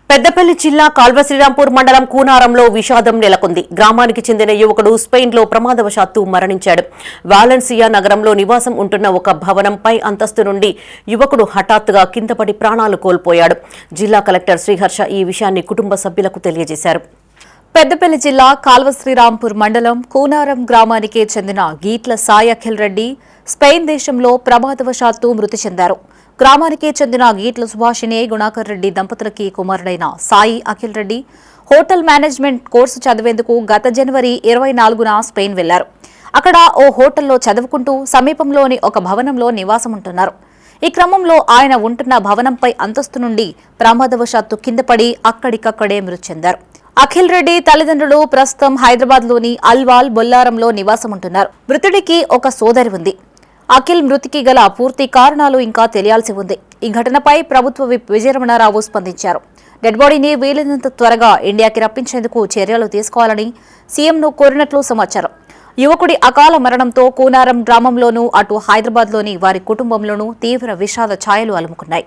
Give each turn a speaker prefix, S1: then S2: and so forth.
S1: పెద్దపల్లి జిల్లా కాల్వశ్రీరాంపూర్ మండలం కూనారంలో విషాదం నెలకొంది. గ్రామానికి చెందిన యువకుడు స్పెయిన్లో ప్రమాదవశాత్తు మరణించాడు. వాలెన్సియా నగరంలో నివాసం ఉంటున్న ఒక భవనంపై అంతస్తు నుండి యువకుడు హఠాత్తుగా కిందపడి ప్రాణాలు కోల్పోయాడు. జిల్లా కలెక్టర్ శ్రీహర్ష ఈ విషయాన్ని కుటుంబ సభ్యులకు తెలియజేశారు.
S2: పెద్దపల్లి జిల్లా కాల్వశ్రీరాంపూర్ మండలం కూనారం గ్రామానికి చెందిన గీట్ల సాయి అఖిల్ రెడ్డి స్పెయిన్ దేశంలో ప్రమాదవశాత్తు మృతి చెందారు. గ్రామానికి చెందిన గీట్ల సుభాషిణి గుణాకర్ రెడ్డి దంపతులకి కుమారుడైన Sai Akhil Reddy hotel management course చదివేందుకు గత జనవరి 24న స్పెయిన్ వెళ్లారు. అక్కడ ఓ హోటల్లో చదువుకుంటూ సమీపంలోని ఒక భవనంలో నివాసం ఉంటున్నారు. ఈ క్రమంలో ఆయన ఉంటున్న భవనంపై అంతస్తు నుండి ప్రమాదవశాత్తు కిందపడి అక్కడికక్కడే మృతి చెందారు. అఖిల్ రెడ్డి తల్లిదండ్రులు ప్రస్తుతం హైదరాబాద్లోని అల్వాల్ బొల్లారంలో నివాసం ఉంటున్నారు. మృతుడికి ఒక సోదరి ఉంది. అఖిల్ మృతికి గల పూర్తి కారణాలు ఇంకా తెలియాల్సి ఉంది. ఈ ఘటనపై ప్రభుత్వ విప్ విజయరమణారావు స్పందించారు. డెడ్ బాడీని వీలైనంత త్వరగా ఇండియాకి రప్పించేందుకు చర్యలు తీసుకోవాలని సీఎంను కోరినట్లు సమాచారం. యువకుడి అకాల మరణంతో కూనారం గ్రామంలోనూ అటు హైదరాబాద్లోని వారి కుటుంబంలోనూ తీవ్ర విషాద ఛాయలు అలుముకున్నాయి.